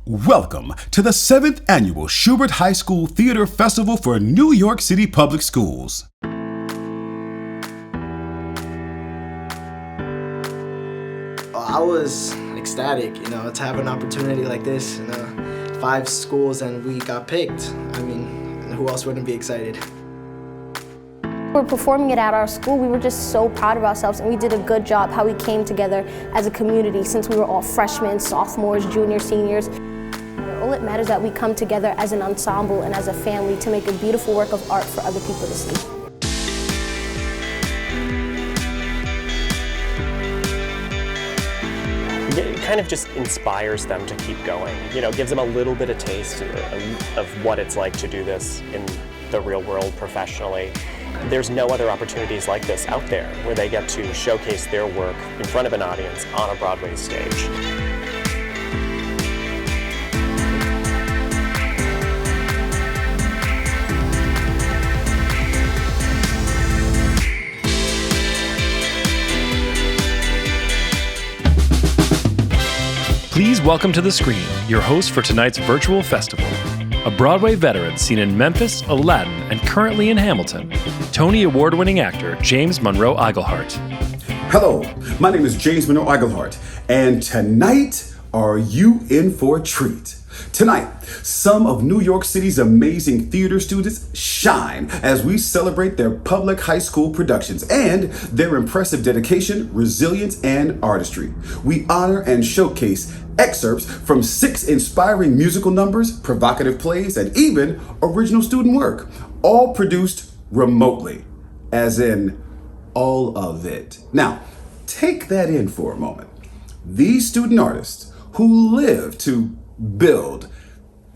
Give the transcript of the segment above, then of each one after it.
Welcome to the 7th Annual Schubert High School Theater Festival for New York City Public Schools. I was ecstatic, to have an opportunity like this. 5 schools and we got picked. Who else wouldn't be excited? We're performing it at our school. We were just so proud of ourselves, and we did a good job how we came together as a community since we were all freshmen, sophomores, juniors, seniors. All it matters is that we come together as an ensemble and as a family to make a beautiful work of art for other people to see. It kind of just inspires them to keep going. Gives them a little bit of taste of what it's like to do this in the real world professionally. There's no other opportunities like this out there where they get to showcase their work in front of an audience on a Broadway stage. Please welcome to the screen your host for tonight's virtual festival, a Broadway veteran seen in Memphis, Aladdin, and currently in Hamilton, Tony Award-winning actor James Monroe Iglehart. Hello, my name is James Monroe Iglehart, and tonight, are you in for a treat? Tonight, some of New York City's amazing theater students shine as we celebrate their public high school productions and their impressive dedication, resilience, and artistry. We honor and showcase excerpts from 6 inspiring musical numbers, provocative plays, and even original student work, all produced remotely, as in all of it. Now, take that in for a moment. These student artists who live to build,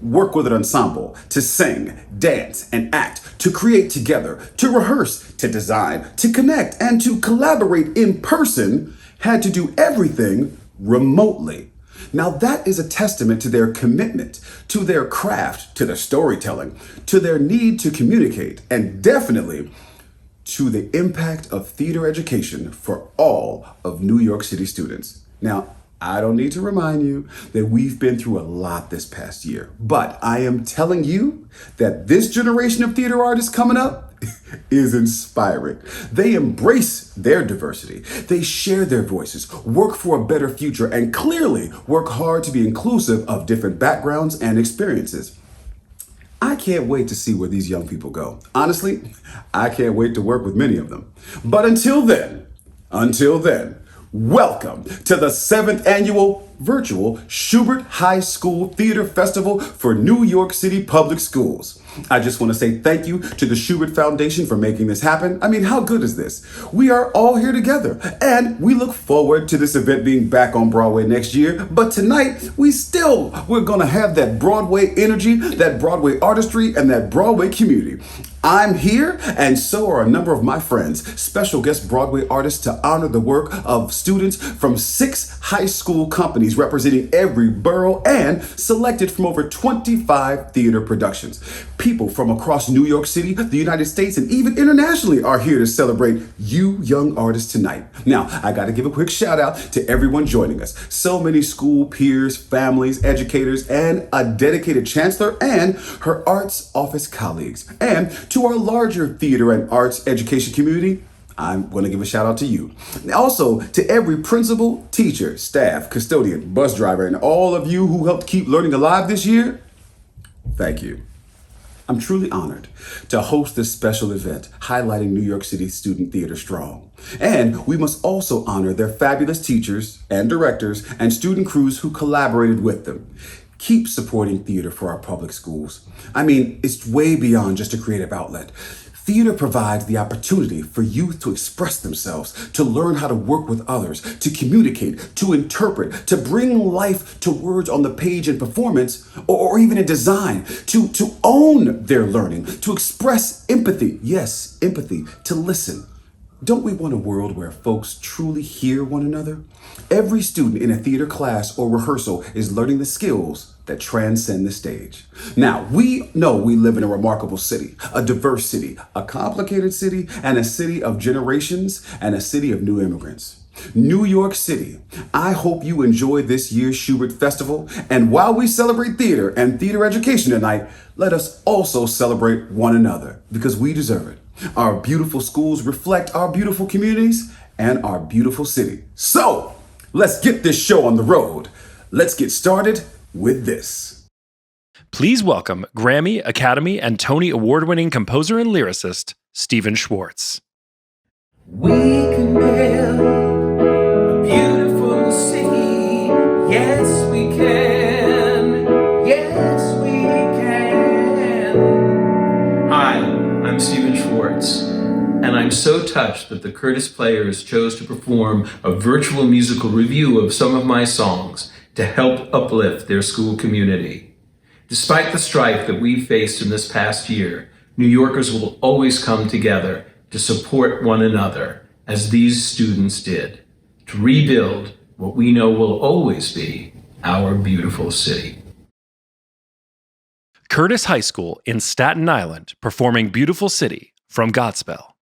work with an ensemble, to sing, dance, and act, to create together, to rehearse, to design, to connect, and to collaborate in person, had to do everything remotely. Now that is a testament to their commitment, to their craft, to their storytelling, to their need to communicate, and definitely to the impact of theater education for all of New York City students. Now, I don't need to remind you that we've been through a lot this past year, but I am telling you that this generation of theater artists coming up is inspiring. They embrace their diversity. They share their voices, work for a better future, and clearly work hard to be inclusive of different backgrounds and experiences. I can't wait to see where these young people go. Honestly, I can't wait to work with many of them. But until then, welcome to the 7th Annual Virtual Schubert High School Theater Festival for New York City Public Schools. I just want to say thank you to the Schubert Foundation for making this happen. How good is this? We are all here together, and we look forward to this event being back on Broadway next year. But tonight, we're going to have that Broadway energy, that Broadway artistry, and that Broadway community. I'm here, and so are a number of my friends, special guest Broadway artists, to honor the work of students from 6 high school companies representing every borough and selected from over 25 theater productions. People from across New York City, the United States, and even internationally are here to celebrate you young artists tonight. Now, I got to give a quick shout out to everyone joining us. So many school peers, families, educators, and a dedicated chancellor and her arts office colleagues. And to our larger theater and arts education community, I'm going to give a shout out to you. Also, to every principal, teacher, staff, custodian, bus driver, and all of you who helped keep learning alive this year, thank you. I'm truly honored to host this special event highlighting New York City student theater strong. And we must also honor their fabulous teachers and directors and student crews who collaborated with them. Keep supporting theater for our public schools. It's way beyond just a creative outlet. Theater provides the opportunity for youth to express themselves, to learn how to work with others, to communicate, to interpret, to bring life to words on the page in performance or even in design, to own their learning, to express empathy. Yes, empathy, to listen. Don't we want a world where folks truly hear one another? Every student in a theater class or rehearsal is learning the skills that transcend the stage. Now, we know we live in a remarkable city, a diverse city, a complicated city, and a city of generations, and a city of new immigrants. New York City, I hope you enjoy this year's Schubert Festival. And while we celebrate theater and theater education tonight, let us also celebrate one another because we deserve it. Our beautiful schools reflect our beautiful communities and our beautiful city. So let's get this show on the road. Let's get started with this. Please welcome Grammy, Academy, and Tony Award-winning composer and lyricist, Stephen Schwartz. We can build a beautiful city. Yes, we can. Yes, we can. Hi, I'm Stephen Schwartz, and I'm so touched that the Curtis Players chose to perform a virtual musical review of some of my songs to help uplift their school community. Despite the strife that we've faced in this past year, New Yorkers will always come together to support one another, as these students did, to rebuild what we know will always be our beautiful city. Curtis High School in Staten Island performing Beautiful City from Godspell.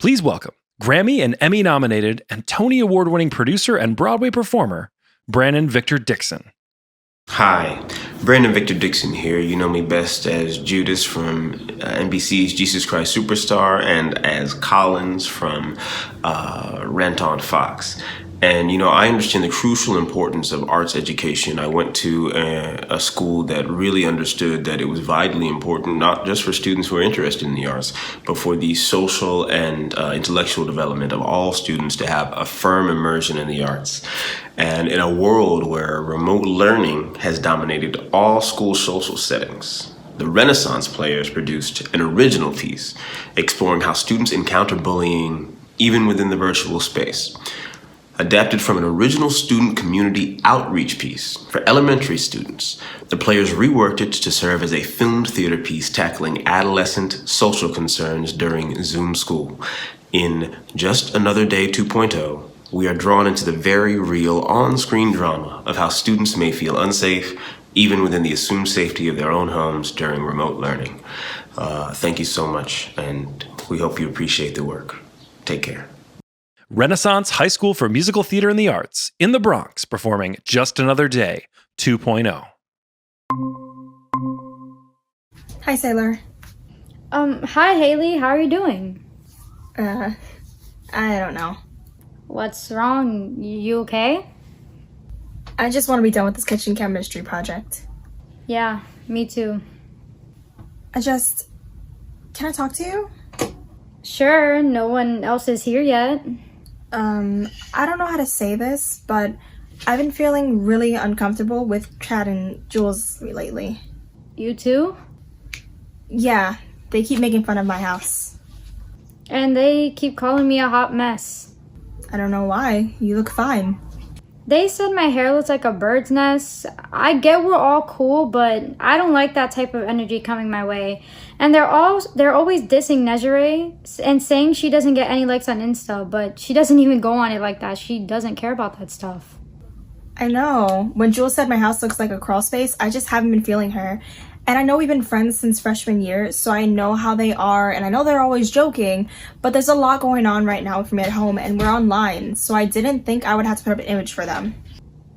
Please welcome Grammy and Emmy nominated and Tony Award winning producer and Broadway performer, Brandon Victor Dixon. Hi, Brandon Victor Dixon here. You know me best as Judas from NBC's Jesus Christ Superstar and as Collins from Rent on Fox. And, you know, I understand the crucial importance of arts education. I went to a school that really understood that it was vitally important, not just for students who are interested in the arts, but for the social and intellectual development of all students to have a firm immersion in the arts. And in a world where remote learning has dominated all school social settings, the Renaissance Players produced an original piece exploring how students encounter bullying even within the virtual space. Adapted from an original student community outreach piece for elementary students, the Players reworked it to serve as a filmed theater piece tackling adolescent social concerns during Zoom school. In Just Another Day 2.0, we are drawn into the very real on-screen drama of how students may feel unsafe even within the assumed safety of their own homes during remote learning. Thank you so much, and we hope you appreciate the work. Take care. Renaissance High School for Musical Theater and the Arts in the Bronx performing Just Another Day 2.0. Hi, Sailor. Hi, Haley. How are you doing? I don't know. What's wrong? You okay? I just want to be done with this kitchen chemistry project. Yeah, me too. Can I talk to you? Sure, no one else is here yet. I don't know how to say this, but I've been feeling really uncomfortable with Chad and Jules lately. You too? Yeah, they keep making fun of my house. And they keep calling me a hot mess. I don't know why. You look fine. They said my hair looks like a bird's nest. I get we're all cool, but I don't like that type of energy coming my way. And they're always dissing Nejire and saying she doesn't get any likes on Insta, but she doesn't even go on it like that. She doesn't care about that stuff. I know. When Jules said my house looks like a crawl space, I just haven't been feeling her. And I know we've been friends since freshman year, so I know how they are, and I know they're always joking, but there's a lot going on right now for me at home, and we're online, so I didn't think I would have to put up an image for them.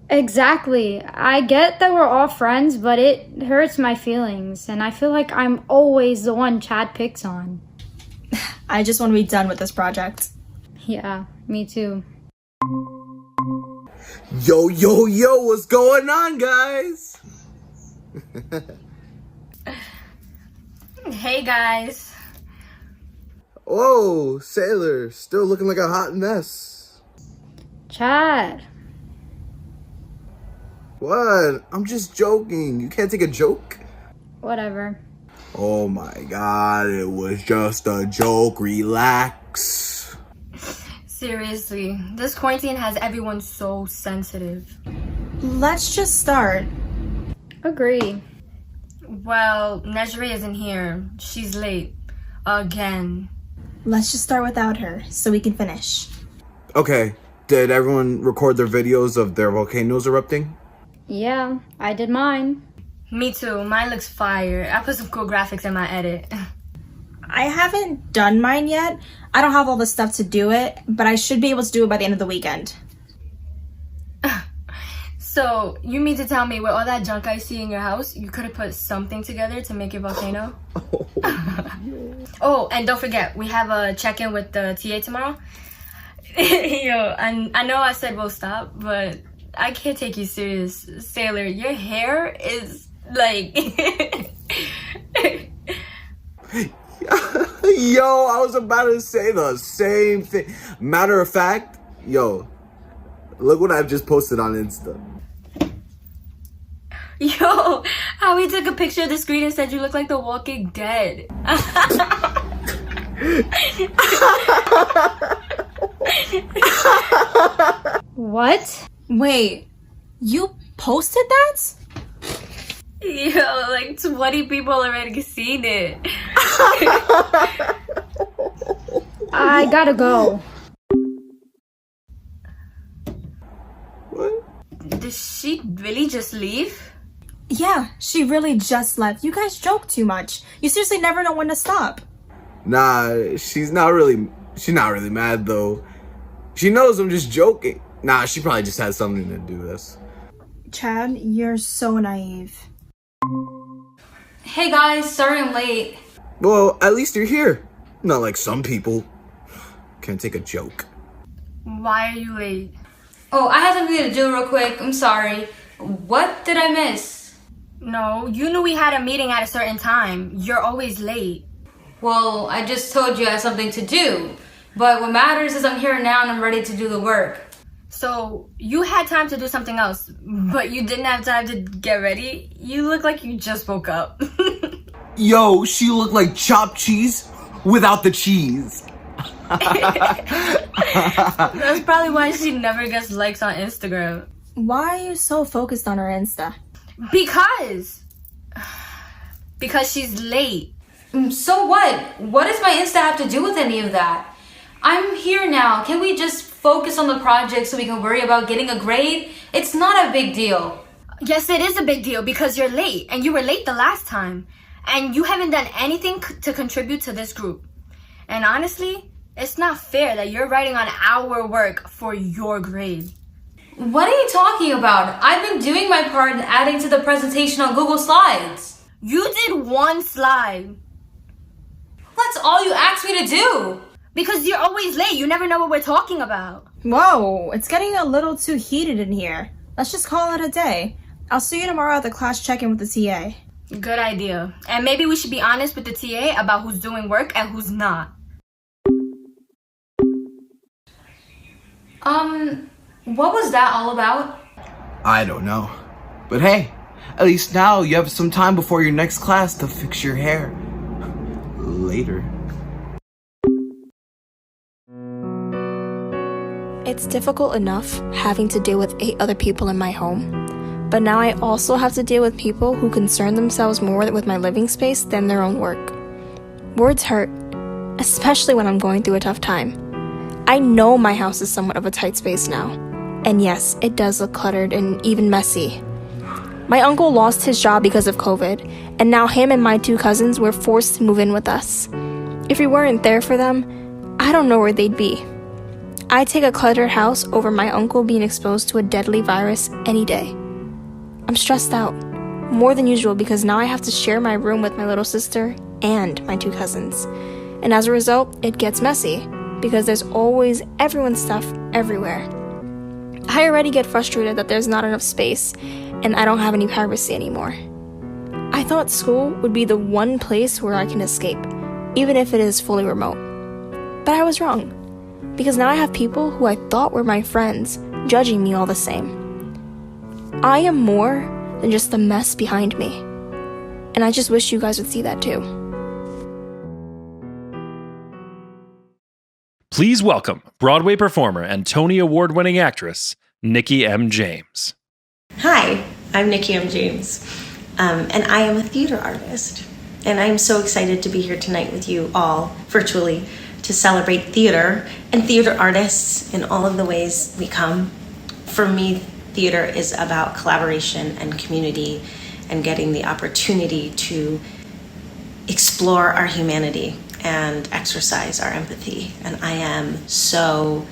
Exactly. I get that we're all friends, but it hurts my feelings, and I feel like I'm always the one Chad picks on. I just want to be done with this project. Yeah, me too. Yo, what's going on, guys? Hey guys. Whoa, Sailor, still looking like a hot mess. Chad. What? I'm just joking. You can't take a joke? Whatever. Oh my god, it was just a joke. Relax. Seriously, this quarantine has everyone so sensitive. Let's just start. Agree. Well, Nejire isn't here. She's late. Again. Let's just start without her, so we can finish. Okay, did everyone record their videos of their volcanoes erupting? Yeah, I did mine. Me too. Mine looks fire. I put some cool graphics in my edit. I haven't done mine yet. I don't have all the stuff to do it, but I should be able to do it by the end of the weekend. So, you mean to tell me with all that junk I see in your house, you could have put something together to make your volcano? Oh, and don't forget, we have a check-in with the TA tomorrow. Yo, I know I said we'll stop, but I can't take you serious. Sailor, your hair is like... Yo, I was about to say the same thing. Matter of fact, yo, look what I've just posted on Insta. Yo, how we took a picture of the screen and said you look like The Walking Dead. What? Wait, you posted that? Yo, like 20 people already seen it. I gotta go. What? Did she really just leave? Yeah, she really just left. You guys joke too much. You seriously never know when to stop. Nah, she's not really mad though. She knows I'm just joking. Nah, she probably just had something to do with this. Chad, you're so naive. Hey guys, sorry I'm late. Well, at least you're here. Not like some people can't take a joke. Why are you late? Oh, I had something to do real quick. I'm sorry. What did I miss? No, you knew we had a meeting at a certain time. You're always late. Well, I just told you I had something to do. But what matters is I'm here now and I'm ready to do the work. So, you had time to do something else, but you didn't have time to get ready? You look like you just woke up. Yo, she looked like chopped cheese without the cheese. That's probably why she never gets likes on Instagram. Why are you so focused on her Insta? Because she's late. So what? What does my Insta have to do with any of that? I'm here now. Can we just focus on the project so we can worry about getting a grade? It's not a big deal. Yes, it is a big deal because you're late and you were late the last time. And you haven't done anything to contribute to this group. And honestly, it's not fair that you're writing on our work for your grade. What are you talking about? I've been doing my part in adding to the presentation on Google Slides. You did one slide. That's all you asked me to do. Because you're always late. You never know what we're talking about. Whoa, it's getting a little too heated in here. Let's just call it a day. I'll see you tomorrow at the class check-in with the TA. Good idea. And maybe we should be honest with the TA about who's doing work and who's not. What was that all about? I don't know. But hey, at least now you have some time before your next class to fix your hair. Later. It's difficult enough having to deal with 8 other people in my home, but now I also have to deal with people who concern themselves more with my living space than their own work. Words hurt, especially when I'm going through a tough time. I know my house is somewhat of a tight space now, and yes, it does look cluttered and even messy. My uncle lost his job because of COVID, and now him and my 2 cousins were forced to move in with us. If we weren't there for them, I don't know where they'd be. I'd take a cluttered house over my uncle being exposed to a deadly virus any day. I'm stressed out, more than usual, because now I have to share my room with my little sister and my 2 cousins. And as a result, it gets messy, because there's always everyone's stuff everywhere. I already get frustrated that there's not enough space, and I don't have any privacy anymore. I thought school would be the one place where I can escape, even if it is fully remote. But I was wrong, because now I have people who I thought were my friends judging me all the same. I am more than just the mess behind me, and I just wish you guys would see that too. Please welcome Broadway performer and Tony Award-winning actress, Nikki M. James. Hi, I'm Nikki M. James, and I am a theater artist. And I'm so excited to be here tonight with you all, virtually, to celebrate theater and theater artists in all of the ways we come. For me, theater is about collaboration and community and getting the opportunity to explore our humanity and exercise our empathy. And I am so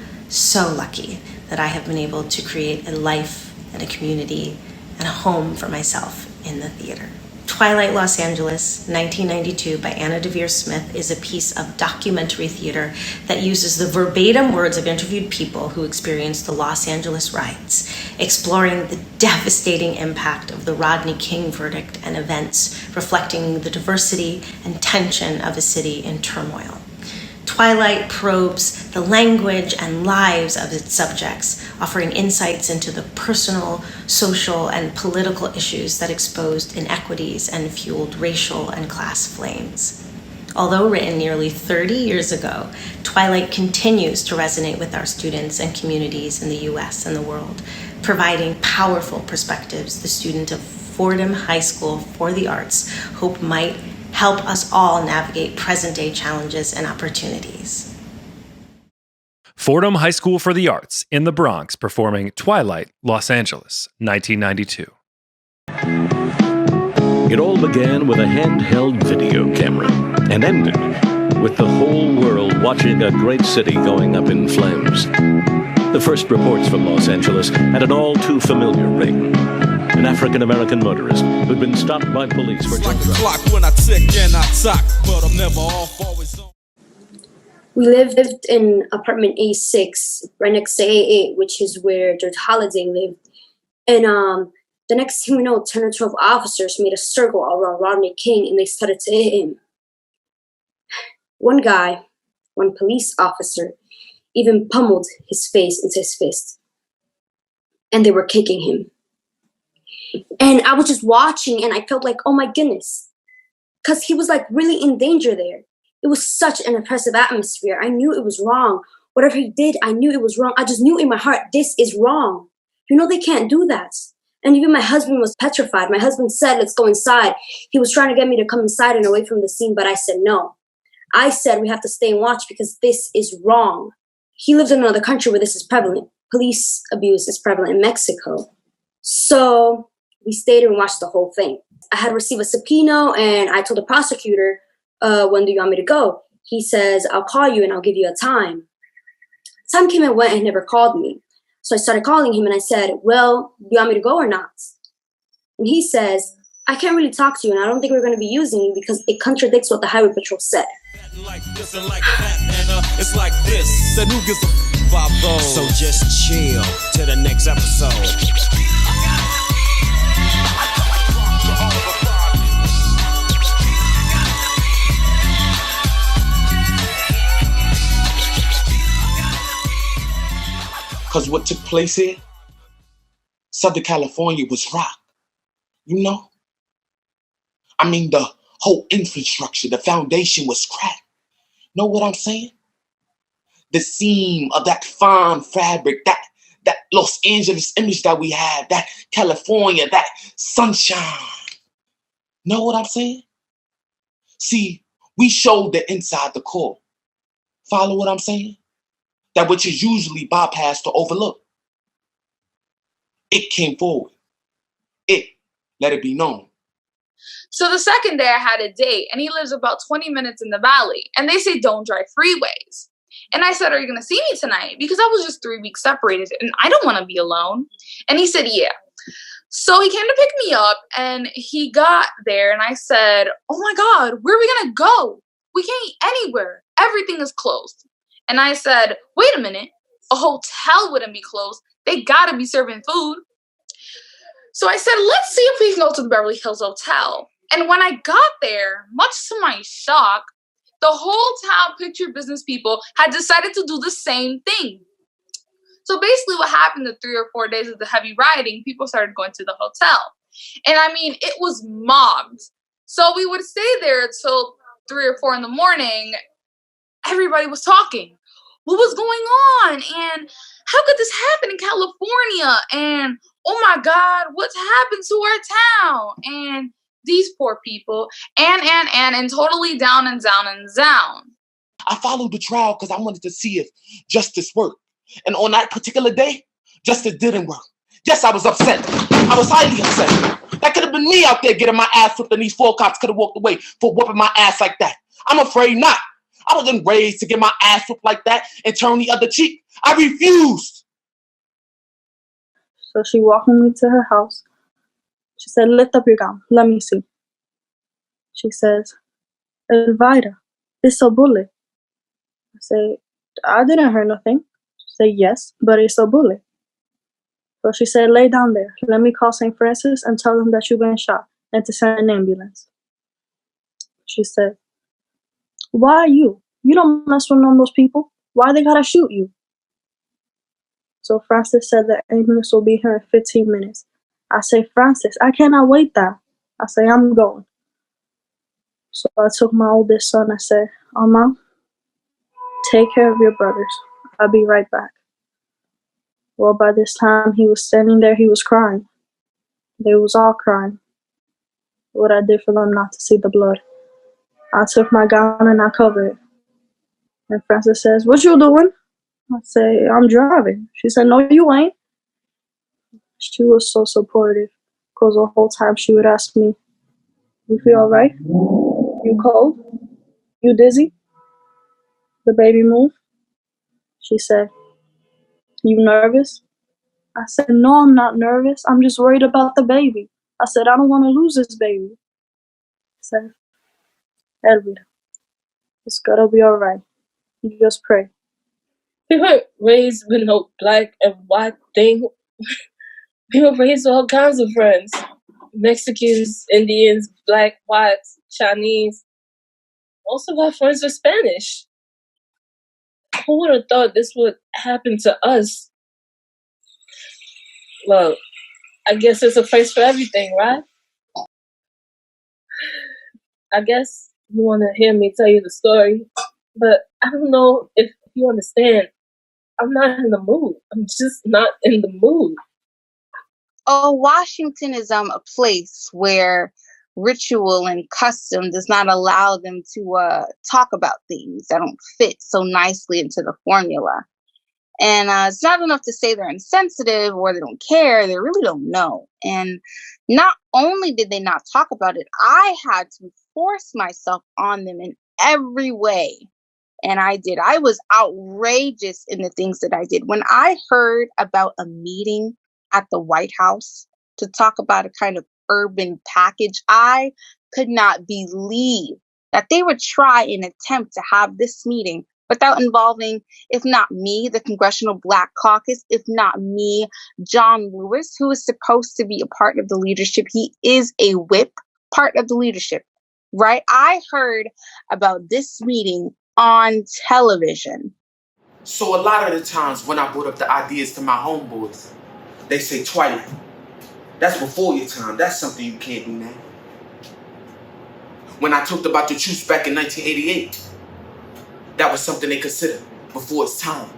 lucky that I have been able to create a life and a community and a home for myself in the theater. Twilight Los Angeles, 1992 by Anna Deavere Smith is a piece of documentary theater that uses the verbatim words of interviewed people who experienced the Los Angeles riots, exploring the devastating impact of the Rodney King verdict and events reflecting the diversity and tension of a city in turmoil. Twilight probes the language and lives of its subjects, offering insights into the personal, social, and political issues that exposed inequities and fueled racial and class flames. Although written nearly 30 years ago, Twilight continues to resonate with our students and communities in the US and the world, providing powerful perspectives the student of Fordham High School for the Arts hope might help us all navigate present-day challenges and opportunities. Fordham High School for the Arts in the Bronx performing Twilight, Los Angeles, 1992. It all began with a handheld video camera and ended with the whole world watching a great city going up in flames. The first reports from Los Angeles had an all too familiar ring. An African-American motorist who'd been stopped by police for drunk driving. Clock when I tick and I talk, but I'm never off, always on. We lived in apartment A6, right next to A8, which is where George Holiday lived. And the next thing we know, 10 or 12 officers made a circle around Rodney King, and they started to hit him. One police officer, even pummeled his face into his fist. And they were kicking him. And I was just watching, and I felt like, oh my goodness. Because he was like really in danger there. It was such an oppressive atmosphere. I knew it was wrong. Whatever he did, I knew it was wrong. I just knew in my heart, this is wrong. You know, they can't do that. And even my husband was petrified. My husband said, let's go inside. He was trying to get me to come inside and away from the scene, but I said no. I said we have to stay and watch because this is wrong. He lives in another country where this is prevalent. Police abuse is prevalent in Mexico. So we stayed and watched the whole thing. I had received a subpoena, and I told the prosecutor, when do you want me to go? He says, I'll call you and I'll give you a time. Time came and went and he never called me. So I started calling him and I said, well, do you want me to go or not? And he says, I can't really talk to you and I don't think we're going to be using you because it contradicts what the Highway Patrol said. Like this and like that, and it's like this. And who gives a about those? So just chill till the next episode. Because what took place here, Southern California was rock, you know? I mean, the whole infrastructure, the foundation was cracked. Know what I'm saying? The seam of that fine fabric, that Los Angeles image that we had, that California, that sunshine. Know what I'm saying? See, we showed the inside the core. Follow what I'm saying? That which is usually bypassed or overlooked. It came forward. It, let it be known. So the second day I had a date, and he lives about 20 minutes in the valley, and they say don't drive freeways. And I said, are you going to see me tonight? Because I was just 3 weeks separated, and I don't want to be alone. And he said, yeah. So he came to pick me up, and he got there, and I said, oh my God, where are we going to go? We can't eat anywhere. Everything is closed. And I said, wait a minute, a hotel wouldn't be closed. They gotta be serving food. So I said, let's see if we can go to the Beverly Hills Hotel. And when I got there, much to my shock, the whole town picture business people had decided to do the same thing. So basically what happened the 3 or 4 days of the heavy rioting, people started going to the hotel. And I mean, it was mobbed. So we would stay there till 3 or 4 in the morning. Everybody was talking. What was going on? And how could this happen in California? And oh my God, what's happened to our town? And these poor people. And totally down and down and down. I followed the trial because I wanted to see if justice worked. And on that particular day, justice didn't work. Yes, I was upset. I was highly upset. That could have been me out there getting my ass whipped, and these 4 cops could have walked away for whooping my ass like that. I'm afraid not. I wasn't raised to get my ass whipped like that and turn the other cheek. I refused. So she walked me to her house. She said, lift up your gown. Let me see. She says, Elvira, it's a bullet. I say, I didn't hurt nothing. She said, yes, but it's a bullet. So she said, lay down there. Let me call St. Francis and tell them that you've been shot and to send an ambulance. She said, why are you? You don't mess with none of those people. Why they gotta shoot you? So Francis said the ambulance will be here in 15 minutes. I say, Francis, I cannot wait that. I say, I'm going. So I took my oldest son. I said, Mom, take care of your brothers. I'll be right back. Well, by this time he was standing there, he was crying. They was all crying. What I did for them not to see the blood. I took my gown and I covered it. And Francis says, what you doing? I say, I'm driving. She said, no, you ain't. She was so supportive because the whole time she would ask me, you feel all right? You cold? You dizzy? The baby move? She said, You nervous? I said, no, I'm not nervous. I'm just worried about the baby. I said, I don't want to lose this baby. He said, Elvira, it's gonna be alright. You just pray. We weren't raised with no black and white thing. We were raised with all kinds of friends. Mexicans, Indians, black, whites, Chinese. Also got friends with Spanish. Who would have thought this would happen to us? Well, I guess there's a place for everything, right? I guess you want to hear me tell you the story, but I don't know if you understand. I'm not in the mood. I'm just not in the mood. Oh, Washington is a place where ritual and custom does not allow them to talk about things that don't fit so nicely into the formula. And it's not enough to say they're insensitive or they don't care. They really don't know. And not only did they not talk about it, I had to force myself on them in every way. And I did. I was outrageous in the things that I did. When I heard about a meeting at the White House to talk about a kind of urban package, I could not believe that they would try and attempt to have this meeting without involving, if not me, the Congressional Black Caucus, if not me, John Lewis, who is supposed to be a part of the leadership. He is a whip, part of the leadership, right? I heard about this meeting on television. So a lot of the times when I brought up the ideas to my homeboys, they say, Twilight, that's before your time. That's something you can't do now. When I talked about the truce back in 1988, that was something they considered before its time.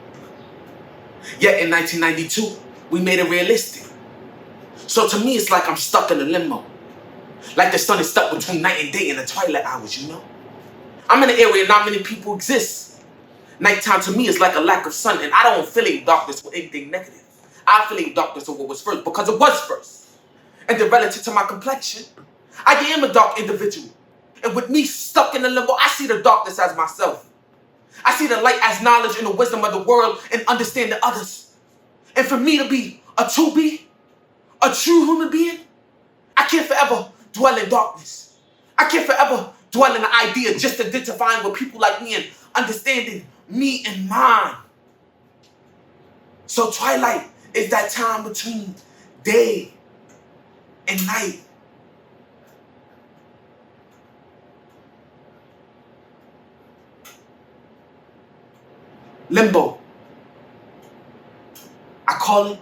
Yet in 1992, we made it realistic. So to me, it's like I'm stuck in a limbo. Like the sun is stuck between night and day in the twilight hours, you know? I'm in an area not many people exist. Nighttime to me is like a lack of sun, and I don't affiliate darkness with anything negative. I affiliate darkness with what was first because it was first. And then relative to my complexion, I am a dark individual. And with me stuck in the limbo, I see the darkness as myself. I see the light as knowledge and the wisdom of the world and understanding others. And for me to be a true human being, I can't forever dwell in darkness. I can't forever dwell in the idea just identifying with people like me and understanding me and mine. So twilight is that time between day and night. Limbo. I call it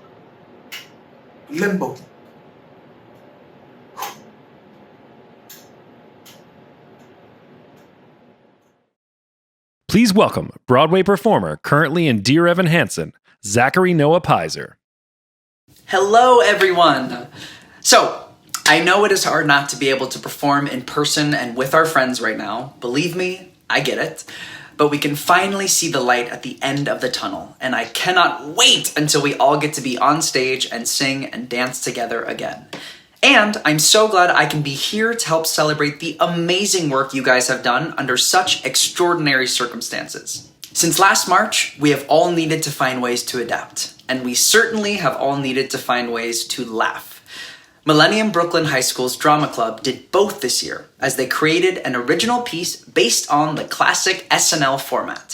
limbo. Please welcome Broadway performer currently in Dear Evan Hansen, Zachary Noah Pizer. Hello, everyone. So, I know it is hard not to be able to perform in person and with our friends right now. Believe me, I get it. But we can finally see the light at the end of the tunnel, and I cannot wait until we all get to be on stage and sing and dance together again. And I'm so glad I can be here to help celebrate the amazing work you guys have done under such extraordinary circumstances. Since last March, we have all needed to find ways to adapt, and we certainly have all needed to find ways to laugh. Millennium Brooklyn High School's Drama Club did both this year, as they created an original piece based on the classic SNL format.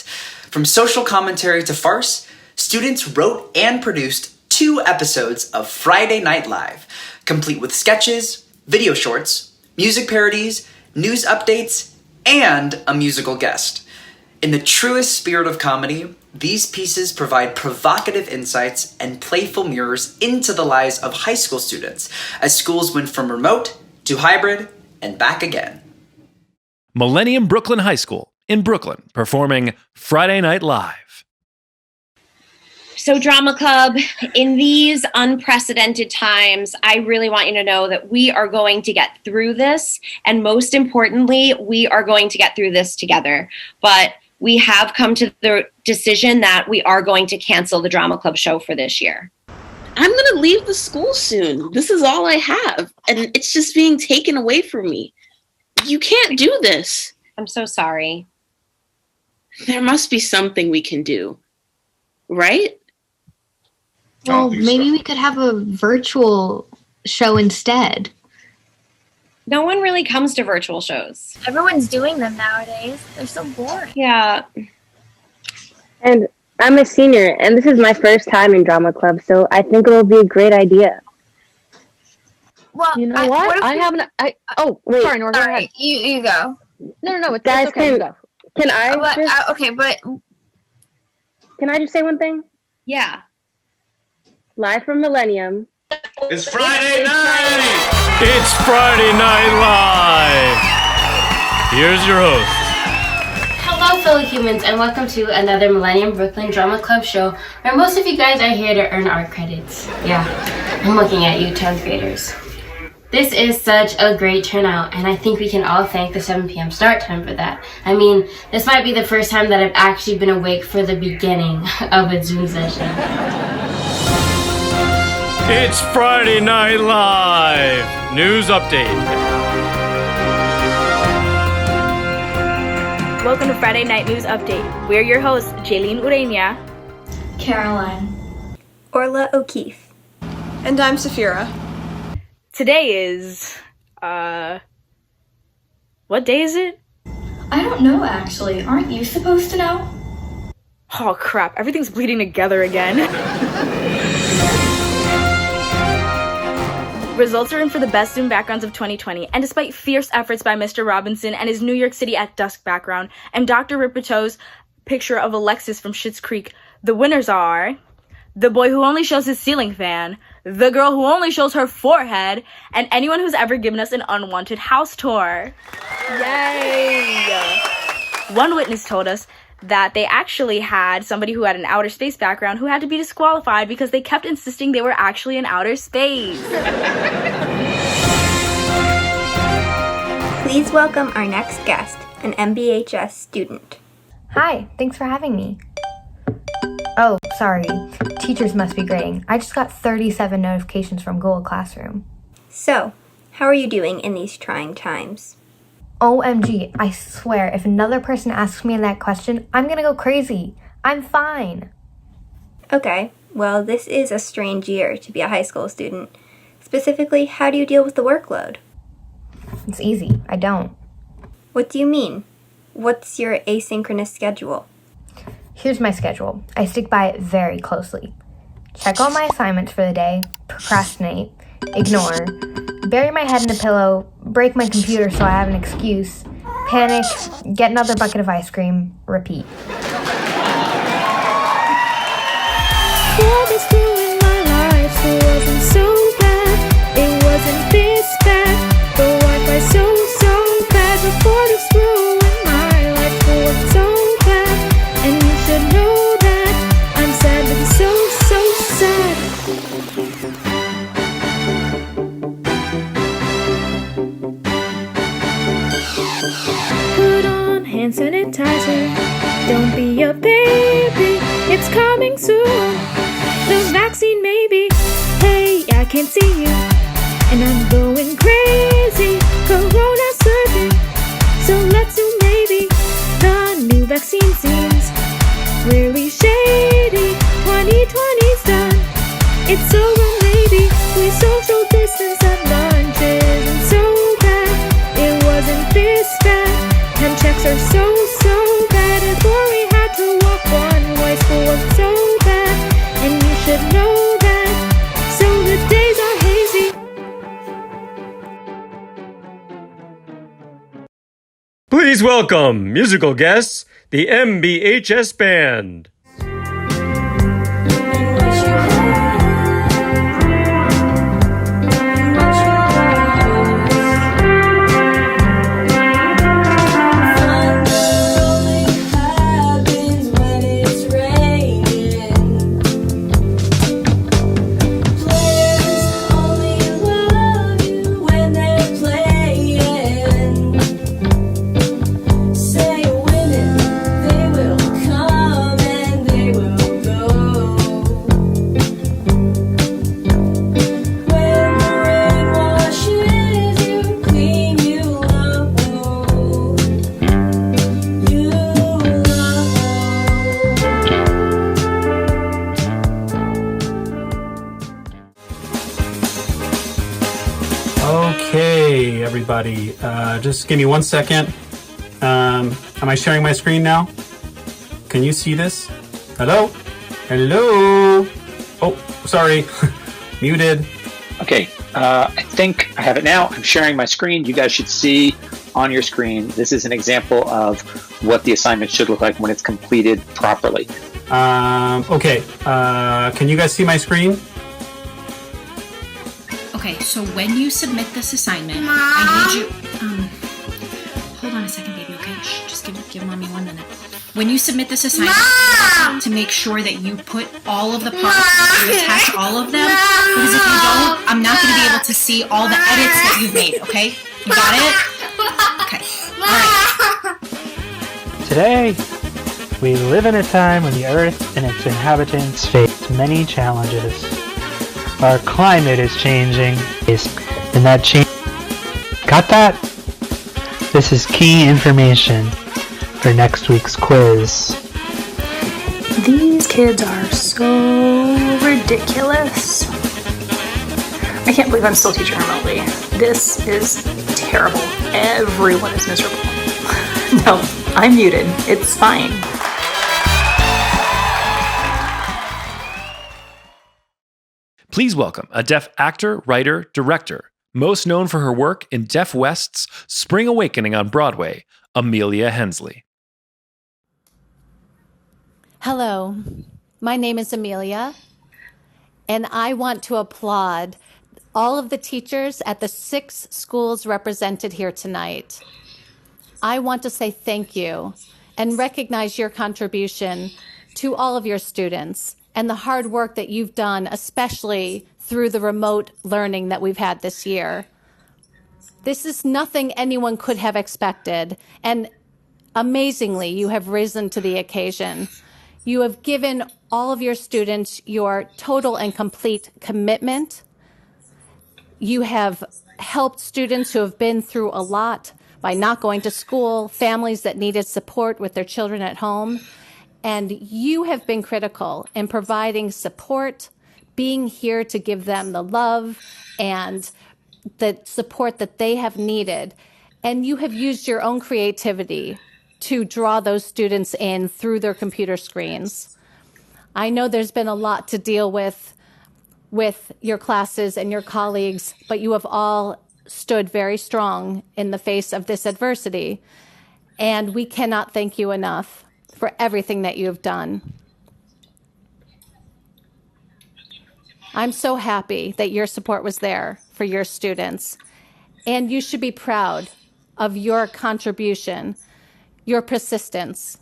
From social commentary to farce, students wrote and produced 2 episodes of Friday Night Live, complete with sketches, video shorts, music parodies, news updates, and a musical guest. In the truest spirit of comedy, these pieces provide provocative insights and playful mirrors into the lives of high school students as schools went from remote to hybrid and back again. Millennium Brooklyn High School in Brooklyn performing Friday Night Live. So Drama Club, in these unprecedented times, I really want you to know that we are going to get through this. And most importantly, we are going to get through this together. But we have come to the decision that we are going to cancel the Drama Club show for this year. I'm going to leave the school soon. This is all I have. And it's just being taken away from me. You can't do this. I'm so sorry. There must be something we can do. Right? Well, maybe we could have a virtual show instead. No one really comes to virtual shows. Everyone's doing them nowadays. They're so boring. Yeah. And I'm a senior, and this is my first time in drama club, so I think it'll be a great idea. Well, You know what? I have an. Oh, wait. Sorry, Nora, go ahead. You go. No, it's okay. You go. Can I just... okay, but Can I just say one thing? Yeah. Live from Millennium. It's Friday night! It's Friday Night Live! Here's your host. Hello, fellow humans, and welcome to another Millennium Brooklyn Drama Club show, where most of you guys are here to earn our credits. Yeah, I'm looking at you, 10th graders. This is such a great turnout, and I think we can all thank the 7 p.m. start time for that. I mean, this might be the first time that I've actually been awake for the beginning of a Zoom session. It's Friday Night Live! News update. Welcome to Friday Night News Update. We're your hosts, Jaylene Urania, Caroline, Orla O'Keefe, and I'm Safira. Today is, what day is it? I don't know actually. Aren't you supposed to know? Oh crap, everything's bleeding together again. Results are in for the best Zoom backgrounds of 2020, and despite fierce efforts by Mr. Robinson and his New York City at Dusk background, and Dr. Ripito's picture of Alexis from Schitt's Creek, the winners are the boy who only shows his ceiling fan, the girl who only shows her forehead, and anyone who's ever given us an unwanted house tour. Yay! One witness told us that they actually had somebody who had an outer space background who had to be disqualified because they kept insisting they were actually in outer space. Please welcome our next guest, an MBHS student. Hi, thanks for having me. Oh, sorry. Teachers must be grading. I just got 37 notifications from Google Classroom. So, how are you doing in these trying times? OMG, I swear, if another person asks me that question, I'm gonna go crazy. I'm fine. Okay, well, this is a strange year to be a high school student. Specifically, how do you deal with the workload? It's easy. I don't. What do you mean? What's your asynchronous schedule? Here's my schedule. I stick by it very closely. Check all my assignments for the day, procrastinate, ignore, bury my head in a pillow, break my computer so I have an excuse, panic, get another bucket of ice cream, repeat. What is doing my life? It wasn't so bad. It wasn't this bad. The Wi-Fi so bad before this ruined my life. It was so bad, and you should know that. I'm sad and so sad. Put on hand sanitizer. Don't be a baby. It's coming soon. The vaccine maybe. Hey, I can't see you, and I'm going crazy. Corona surging, so let's do maybe. The new vaccine seems really shady. 2020's done. It's over maybe. We social distance at lunches, and so bad. It wasn't this bad. Temp checks are so bad. Before we had to walk one way, school was so bad, and you should know that. So the days are hazy. Please welcome musical guests, the MBHS Band. Say winning, they will come and everybody. Just give me 1 second. Am I sharing my screen now? Can you see this? Hello? Hello? Oh, sorry. Muted. Okay, I think I have it now. I'm sharing my screen. You guys should see on your screen. This is an example of what the assignment should look like when it's completed properly. Okay. Can you guys see my screen? Okay, so when you submit this assignment, I need you. Hold on a second, baby. Okay, just give mommy 1 minute. When you submit this assignment, to make sure that you put all of the parts, you attach all of them, because if you don't, I'm not going to be able to see all the edits that you've made. Okay, you got it? Okay. All right. Today, we live in a time when the Earth and its inhabitants face many challenges. Our climate is changing, and that change. Got that? This is key information for next week's quiz. These kids are so ridiculous. I can't believe I'm still teaching remotely. This is terrible. Everyone is miserable. No, I'm muted. It's fine. Please welcome a deaf actor, writer, director, most known for her work in Deaf West's Spring Awakening on Broadway, Amelia Hensley. Hello, my name is Amelia, and I want to applaud all of the teachers at the 6 schools represented here tonight. I want to say thank you and recognize your contribution to all of your students and the hard work that you've done, especially through the remote learning that we've had this year. This is nothing anyone could have expected, and amazingly, you have risen to the occasion. You have given all of your students your total and complete commitment. You have helped students who have been through a lot by not going to school, families that needed support with their children at home. And you have been critical in providing support, being here to give them the love and the support that they have needed. And you have used your own creativity to draw those students in through their computer screens. I know there's been a lot to deal with your classes and your colleagues, but you have all stood very strong in the face of this adversity. And we cannot thank you enough for everything that you have done. I'm so happy that your support was there for your students. And you should be proud of your contribution, your persistence,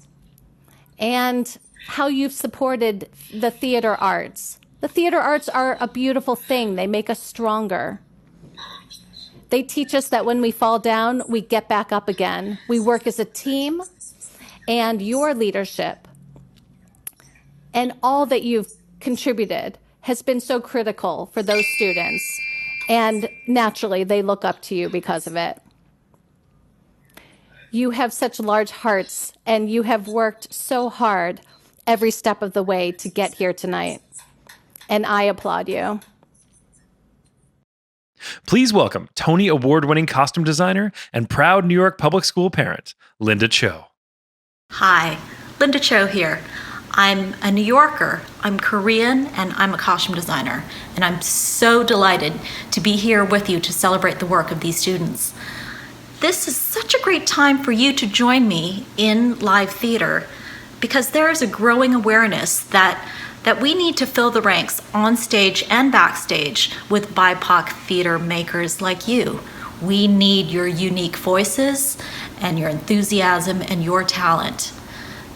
and how you've supported the theater arts. The theater arts are a beautiful thing. They make us stronger. They teach us that when we fall down, we get back up again. We work as a team, and your leadership and all that you've contributed has been so critical for those students. And naturally, they look up to you because of it. You have such large hearts, and you have worked so hard every step of the way to get here tonight. And I applaud you. Please welcome Tony Award-winning costume designer and proud New York public school parent, Linda Cho. Hi, Linda Cho here. I'm a New Yorker, I'm Korean, and I'm a costume designer. And I'm so delighted to be here with you to celebrate the work of these students. This is such a great time for you to join me in live theater because there is a growing awareness that we need to fill the ranks on stage and backstage with BIPOC theater makers like you. We need your unique voices and your enthusiasm and your talent.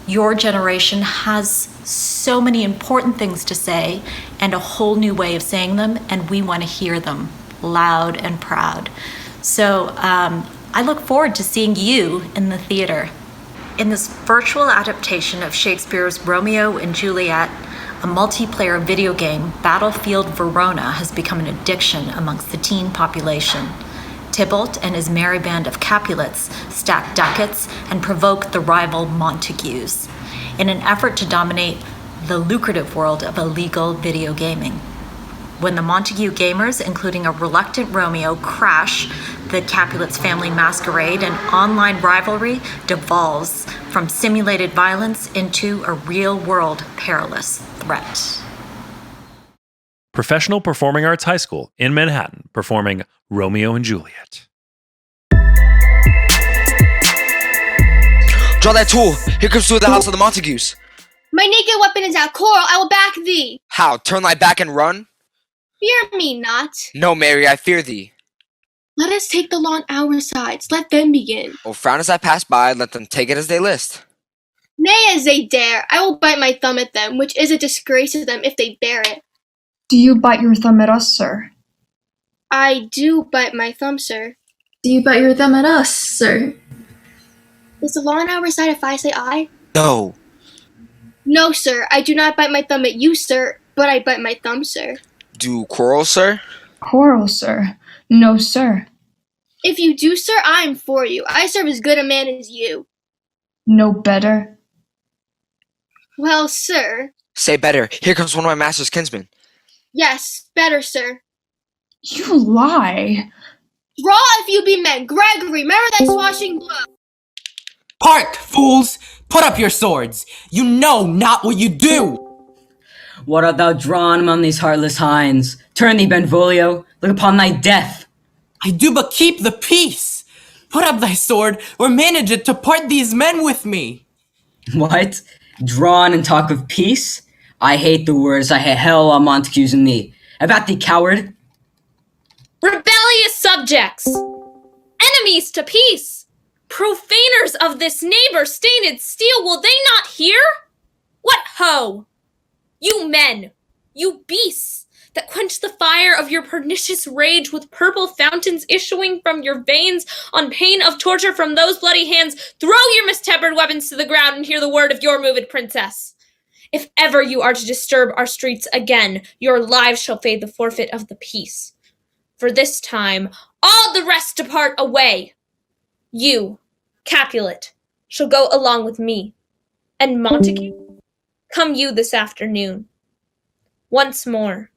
Your generation has so many important things to say and a whole new way of saying them, and we want to hear them loud and proud. So I look forward to seeing you in the theater. In this virtual adaptation of Shakespeare's Romeo and Juliet, a multiplayer video game, Battlefield Verona has become an addiction amongst the teen population. Tybalt and his merry band of Capulets stack ducats and provoke the rival Montagues in an effort to dominate the lucrative world of illegal video gaming. When the Montague gamers, including a reluctant Romeo, crash, the Capulets family masquerade and online rivalry devolves from simulated violence into a real-world perilous threat. Professional Performing Arts High School in Manhattan, performing Romeo and Juliet. Draw that tool. Here comes two of the house of the Montagues. My naked weapon is out, Coral. I will back thee. How? Turn thy back and run? Fear me not. No, Mary, I fear thee. Let us take the law on our sides. Let them begin. Oh, frown as I pass by, let them take it as they list. Nay, as they dare. I will bite my thumb at them, which is a disgrace to them if they bear it. Do you bite your thumb at us, sir? I do bite my thumb, sir. Do you bite your thumb at us, sir? Is the law on our side if I say I? No. No, sir. I do not bite my thumb at you, sir, but I bite my thumb, sir. Do quarrel, sir? Quarrel, sir? No, sir. If you do, sir, I am for you. I serve as good a man as you. No better? Well, sir. Say better. Here comes one of my master's kinsmen. Yes, better, sir. You lie. Draw if you be men. Gregory, remember that swashing blow. Hark, fools! Put up your swords! You know not what you do! What art thou drawn among these heartless hinds? Turn thee, Benvolio, look upon thy death! I do but keep the peace! Put up thy sword, or manage it to part these men with me! What? Drawn and talk of peace? I hate the words, I hate hell on Montagues and thee. About thee, coward! Rebellious subjects! Enemies to peace! Profaners of this neighbor-stained steel, will they not hear? What ho! You men, you beasts, that quench the fire of your pernicious rage with purple fountains issuing from your veins on pain of torture from those bloody hands, throw your mistempered weapons to the ground and hear the word of your moved princess. If ever you are to disturb our streets again, your lives shall pay the forfeit of the peace. For this time, all the rest depart away. You, Capulet, shall go along with me, and Montague, come you this afternoon. Once more,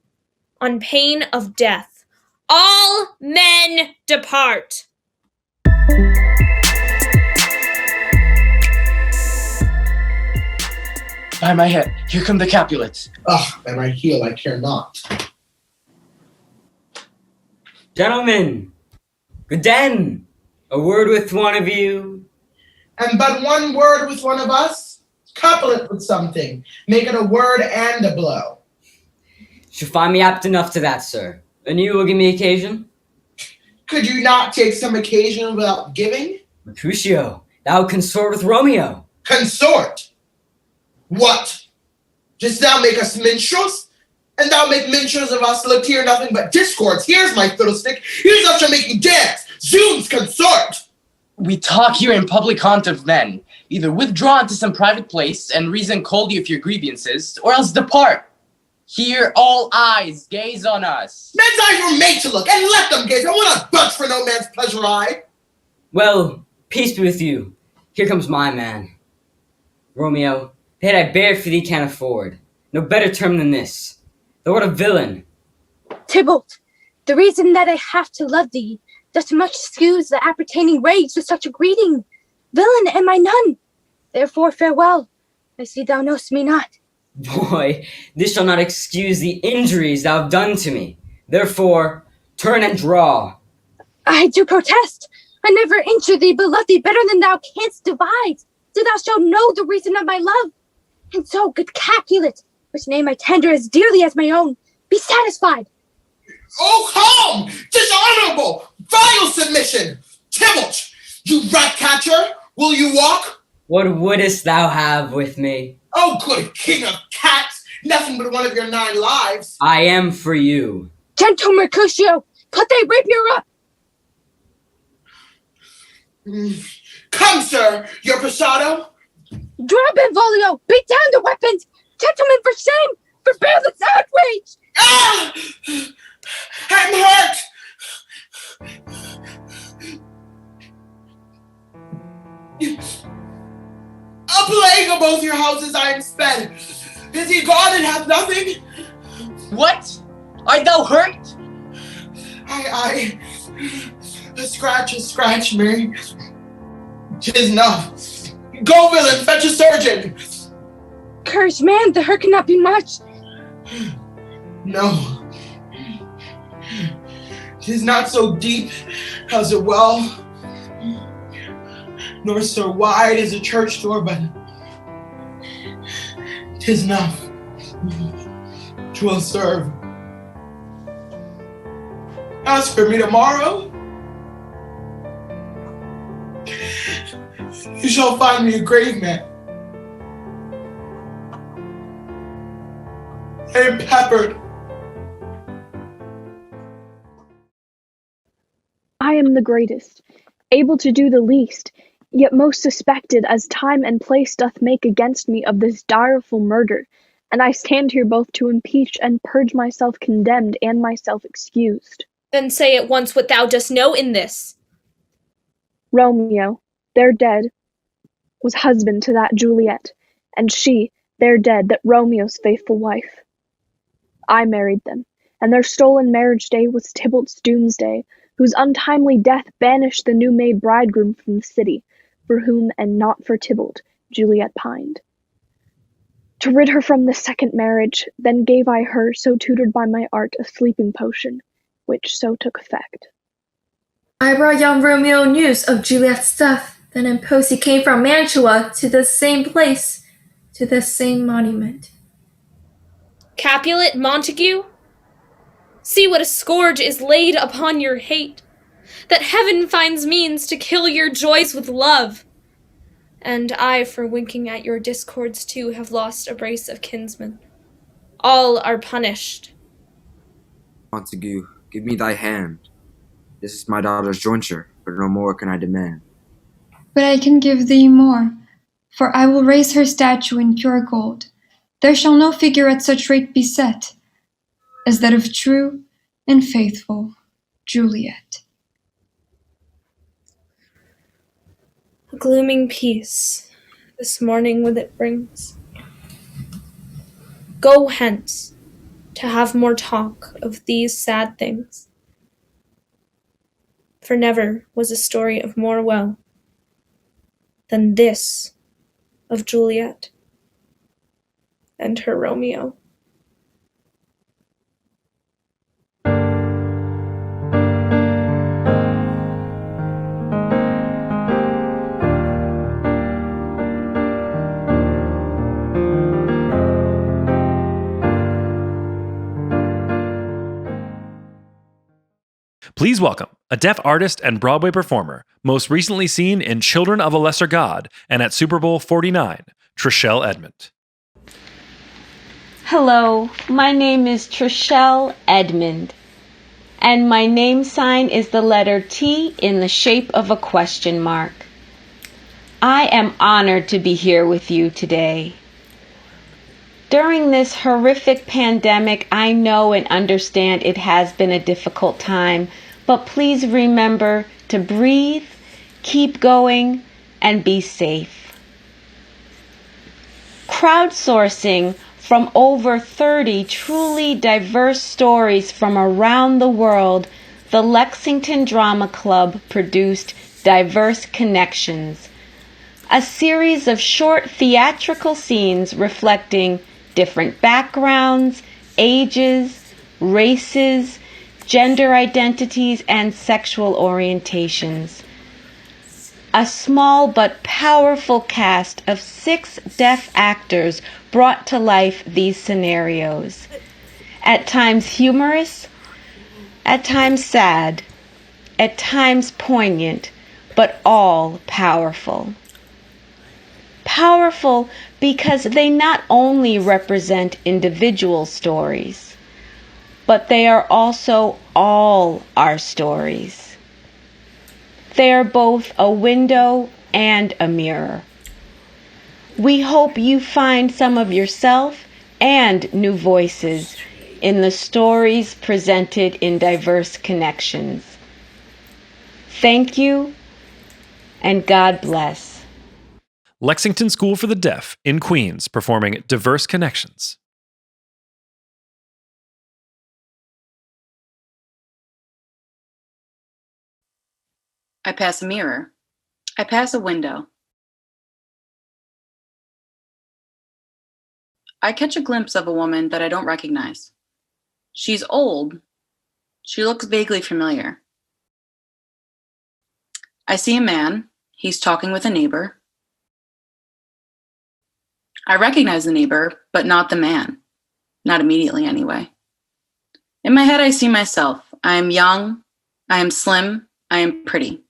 on pain of death, all men depart. By my head, here come the Capulets. Ah, and I heal, I care not. Gentlemen, good den. A word with one of you. And but one word with one of us? Couple it with something. Make it a word and a blow. Should find me apt enough to that, sir. And you will give me occasion? Could you not take some occasion without giving? Mercutio, thou consort with Romeo. Consort? What? Dost thou make us minstrels? And thou make minstrels of us look here nothing but discords. Here's my fiddlestick. Here's us shall make you dance. Zoons, consort! We talk here in public haunt of men. Either withdraw into some private place and reason coldly of your grievances, or else depart. Here all eyes gaze on us. Men's eyes were made to look, and let them gaze. I will not budge for no man's pleasure eye. Well, peace be with you. Here comes my man. Romeo, the head I bear for thee can't afford. No better term than this. Thou art a villain. Tybalt, the reason that I have to love thee doth much excuse the appertaining rage to such a greeting. Villain am I none. Therefore farewell. I see thou knowst me not. Boy, this shall not excuse the injuries thou have done to me. Therefore, turn and draw. I do protest. I never injured thee, but love thee better than thou canst devise. So thou shalt know the reason of my love. And so, good Capulet, which name I tender as dearly as my own, be satisfied. Oh, calm! Dishonorable! Vile submission! Tybalt, you rat catcher, will you walk? What wouldst thou have with me? Oh, good king of cats! Nothing but one of your 9 lives. I am for you. Gentle Mercutio, put thy rapier up! Come, sir, your passado. Draw, Benvolio! Beat down the weapons! Gentlemen, for shame! Forbear this outrage! Ah! I'm hurt! A plague of both your houses I am sped. Is he gone and hath nothing? What? Art thou hurt? I scratch, Mary. 'Tis enough. Go, villain, fetch a surgeon. Courage, man, the hurt cannot be much. No. 'Tis not so deep as a well, nor so wide as a church door, but 'tis enough. 'Twill serve. Ask for me tomorrow. You shall find me a grave, man. And peppered. I am the greatest, able to do the least, yet most suspected, as time and place doth make against me of this direful murder, and I stand here both to impeach and purge myself condemned and myself excused. Then say at once what thou dost know in this. Romeo, there dead, was husband to that Juliet, and she, there dead, that Romeo's faithful wife. I married them, and their stolen marriage day was Tybalt's doomsday, whose untimely death banished the new-made bridegroom from the city, for whom and not for Tybalt Juliet pined. To rid her from this second marriage, then gave I her, so tutored by my art, a sleeping potion, which so took effect. I brought young Romeo news of Juliet's death. Then in post he came from Mantua to this same place, to this same monument. Capulet, Montague? See what a scourge is laid upon your hate, that heaven finds means to kill your joys with love. And I, for winking at your discords too, have lost a brace of kinsmen. All are punished. Montague, give me thy hand. This is my daughter's jointure, but no more can I demand. But I can give thee more, for I will raise her statue in pure gold. There shall no figure at such rate be set as that of true and faithful Juliet. A glooming peace this morning with it brings. Go hence to have more talk of these sad things. For never was a story of more woe than this of Juliet and her Romeo. Please welcome a deaf artist and Broadway performer, most recently seen in Children of a Lesser God and at Super Bowl 49, Trishelle Edmond. Hello, my name is Trishelle Edmond, and my name sign is the letter T in the shape of a question mark. I am honored to be here with you today. During this horrific pandemic, I know and understand it has been a difficult time, but please remember to breathe, keep going, and be safe. Crowdsourcing from over 30 truly diverse stories from around the world, the Lexington Drama Club produced Diverse Connections, a series of short theatrical scenes reflecting different backgrounds, ages, races, gender identities, and sexual orientations. A small but powerful cast of 6 deaf actors brought to life these scenarios. At times humorous, at times sad, at times poignant, but all powerful. Powerful because they not only represent individual stories, but they are also all our stories. They are both a window and a mirror. We hope you find some of yourself and new voices in the stories presented in Diverse Connections. Thank you, and God bless. Lexington School for the Deaf in Queens performing Diverse Connections. I pass a mirror. I pass a window. I catch a glimpse of a woman that I don't recognize. She's old. She looks vaguely familiar. I see a man. He's talking with a neighbor. I recognize the neighbor, but not the man. Not immediately, anyway. In my head, I see myself. I am young. I am slim. I am pretty.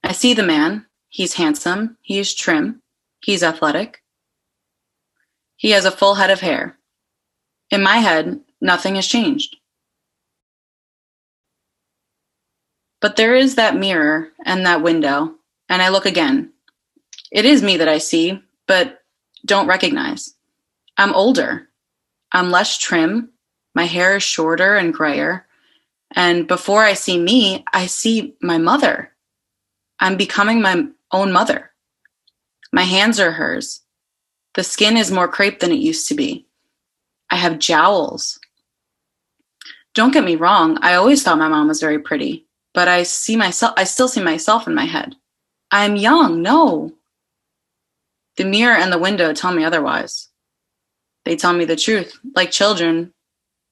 I see the man. He's handsome. He is trim. He's athletic. He has a full head of hair. In my head, nothing has changed. But there is that mirror and that window, and I look again. It is me that I see, but don't recognize. I'm older. I'm less trim. My hair is shorter and grayer. And before I see me, I see my mother. I'm becoming my own mother. My hands are hers. The skin is more crepe than it used to be. I have jowls. Don't get me wrong, I always thought my mom was very pretty, but I still see myself in my head. I'm young, no. The mirror and the window tell me otherwise. They tell me the truth. Like children,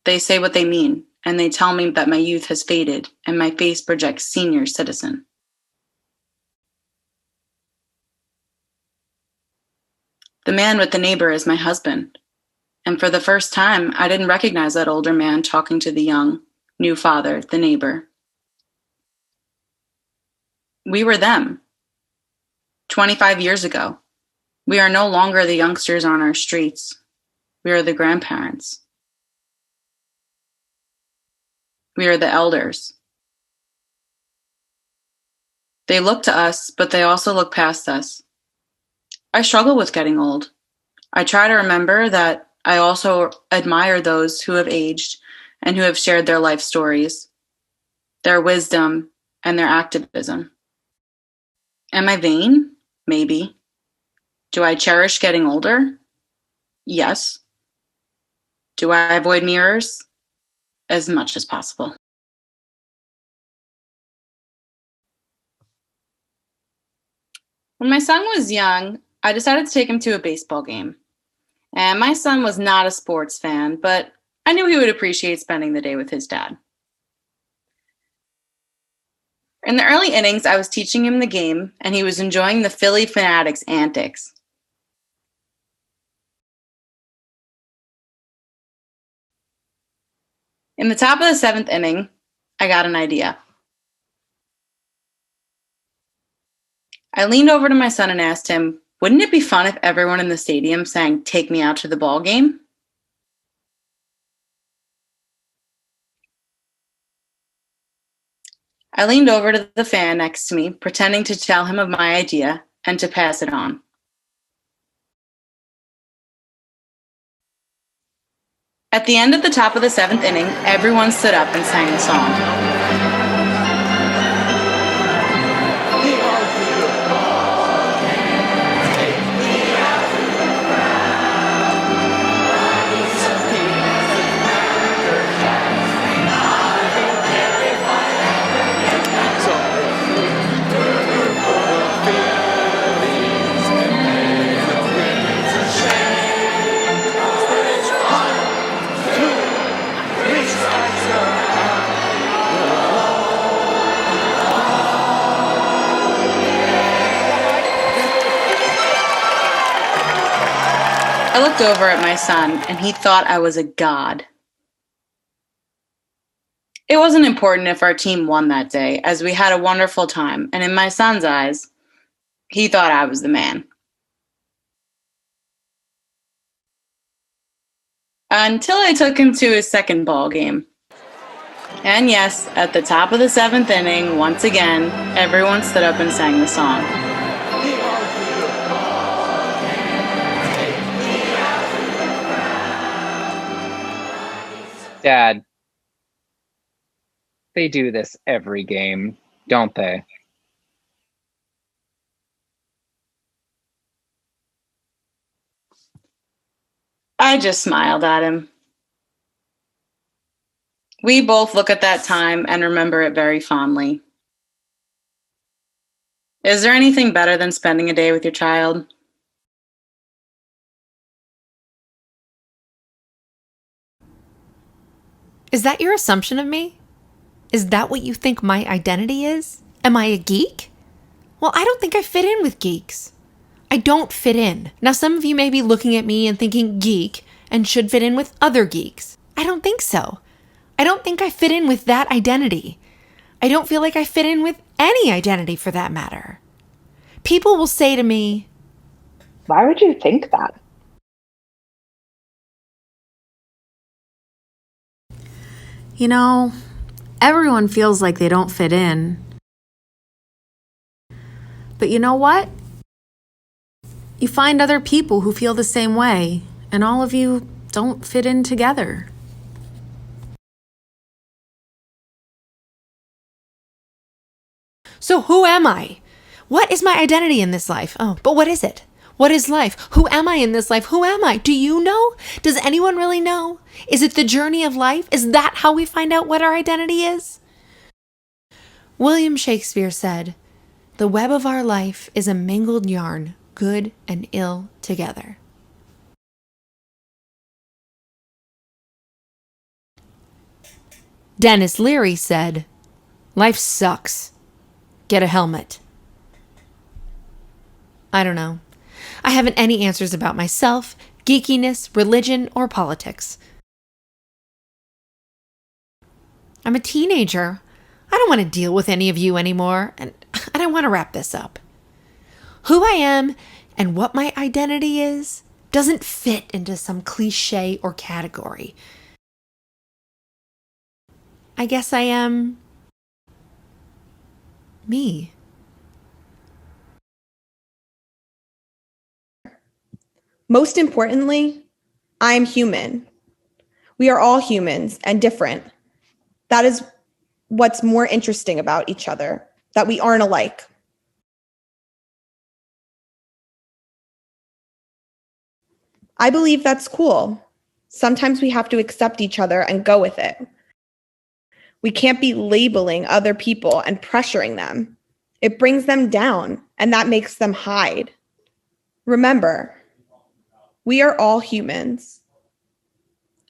they say what they mean, and they tell me that my youth has faded and my face projects senior citizen. The man with the neighbor is my husband. And for the first time, I didn't recognize that older man talking to the young, new father, the neighbor. We were them. 25 years ago. We are no longer the youngsters on our streets. We are the grandparents. We are the elders. They look to us, but they also look past us. I struggle with getting old. I try to remember that I also admire those who have aged and who have shared their life stories, their wisdom, and their activism. Am I vain? Maybe. Do I cherish getting older? Yes. Do I avoid mirrors? As much as possible. When my son was young, I decided to take him to a baseball game. And my son was not a sports fan, but I knew he would appreciate spending the day with his dad. In the early innings, I was teaching him the game, and he was enjoying the Philly Fanatics' antics. In the top of the 7th inning, I got an idea. I leaned over to my son and asked him, wouldn't it be fun if everyone in the stadium sang "Take Me Out to the Ball Game"? I leaned over to the fan next to me, pretending to tell him of my idea and to pass it on. At the end of the top of the 7th inning, everyone stood up and sang the song. I looked over at my son, and he thought I was a god. It wasn't important if our team won that day, as we had a wonderful time, and in my son's eyes, he thought I was the man. Until I took him to his second ball game. And yes, at the top of the 7th inning, once again, everyone stood up and sang the song. Dad, they do this every game, don't they? I just smiled at him. We both look at that time and remember it very fondly. Is there anything better than spending a day with your child? Is that your assumption of me? Is that what you think my identity is? Am I a geek? Well, I don't think I fit in with geeks. I don't fit in. Now, some of you may be looking at me and thinking geek and should fit in with other geeks. I don't think so. I don't think I fit in with that identity. I don't feel like I fit in with any identity for that matter. People will say to me, "Why would you think that?" You know, everyone feels like they don't fit in. But you know what? You find other people who feel the same way, and all of you don't fit in together. so who am I? What is my identity in this life? Oh, but what is it? What is life? Who am I in this life? Who am I? Do you know? Does anyone really know? Is it the journey of life? Is that how we find out what our identity is? William Shakespeare said, "The web of our life is a mingled yarn, good and ill together." Dennis Leary said, "Life sucks. Get a helmet." I don't know. I haven't any answers about myself, geekiness, religion, or politics. I'm a teenager. I don't want to deal with any of you anymore, and I want to wrap this up. Who I am and what my identity is doesn't fit into some cliche or category. I guess I am me. Most importantly, I'm human. We are all humans and different. That is what's more interesting about each other, that we aren't alike. I believe that's cool. Sometimes we have to accept each other and go with it. We can't be labeling other people and pressuring them. It brings them down, and that makes them hide. Remember, we are all humans,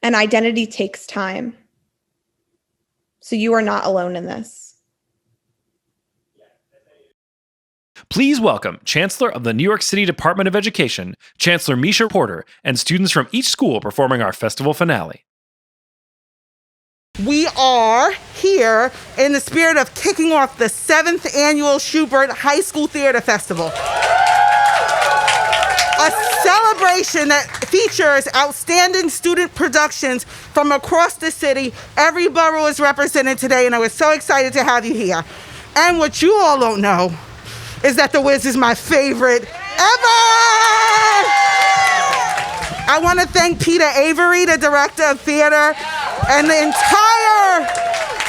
and identity takes time. So you are not alone in this. Please welcome Chancellor of the New York City Department of Education, Chancellor Misha Porter, and students from each school performing our festival finale. We are here in the spirit of kicking off the 7th annual Schubert High School Theater Festival. A celebration that features outstanding student productions from across the city. Every borough is represented today, and I was so excited to have you here. And what you all don't know is that The Wiz is my favorite ever! I want to thank Peter Avery, the director of theater, and the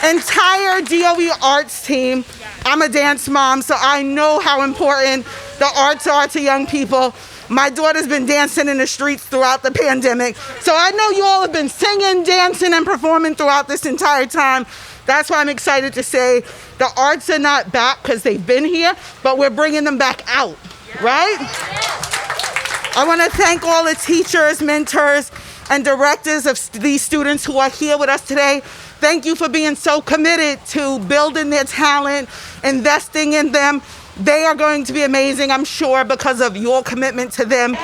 entire DOE arts team. I'm a dance mom, so I know how important the arts are to young people. My daughter's been dancing in the streets throughout the pandemic, so I know you all have been singing, dancing, and performing throughout this entire time. That's why I'm excited to say the arts are not back because they've been here, but we're bringing them back out, right? I want to thank all the teachers, mentors, and directors of these students who are here with us today. Thank you for being so committed to building their talent, investing in them. They are going to be amazing, I'm sure, because of your commitment to them.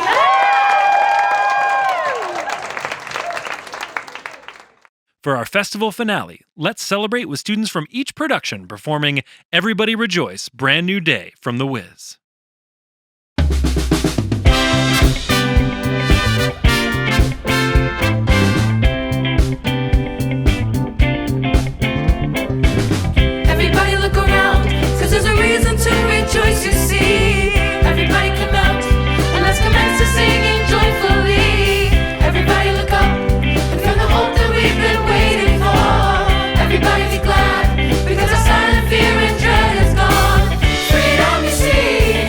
For our festival finale, let's celebrate with students from each production performing Everybody Rejoice, Brand New Day from The Wiz. Everybody look around, 'cause there's a reason to rejoice, you see. Everybody come out, and let's commence to singing joyfully. Everybody look up, and feel the hope that we've been waiting for. Everybody be glad, because our silent fear and dread is gone. Freedom you see,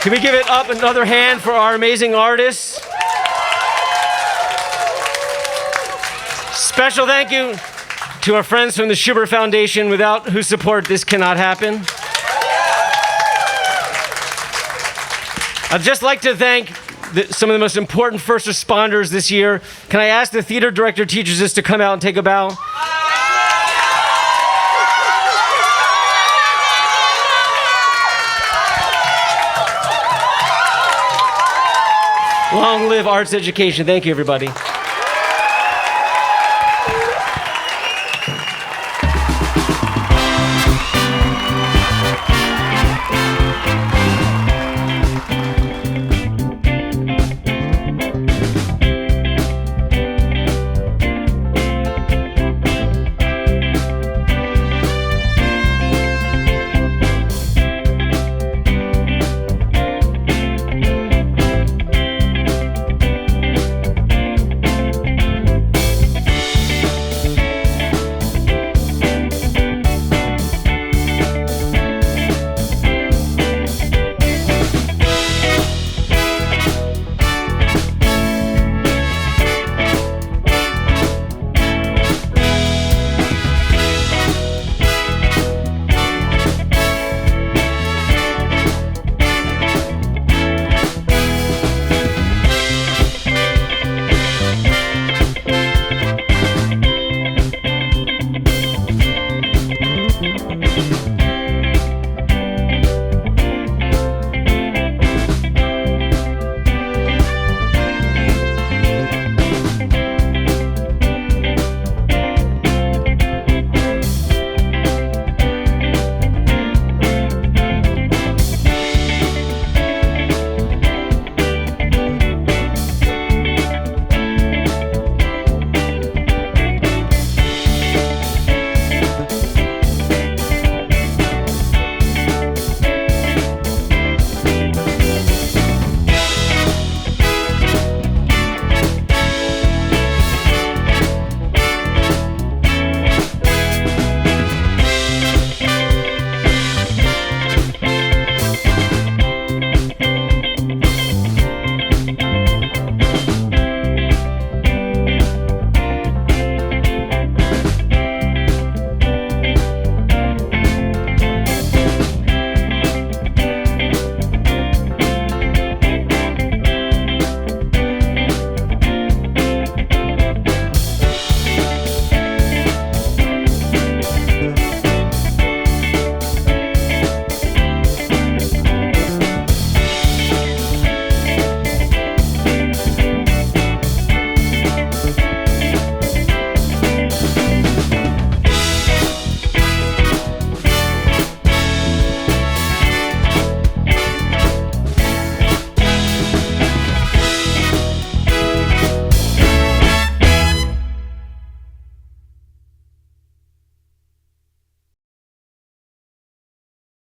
Can we give it up another hand for our amazing artists? Special thank you to our friends from the Schubert Foundation, without whose support this cannot happen. I'd just like to thank some of the most important first responders this year. Can I ask the theater director teaches us to come out and take a bow? Long live arts education. Thank you, everybody.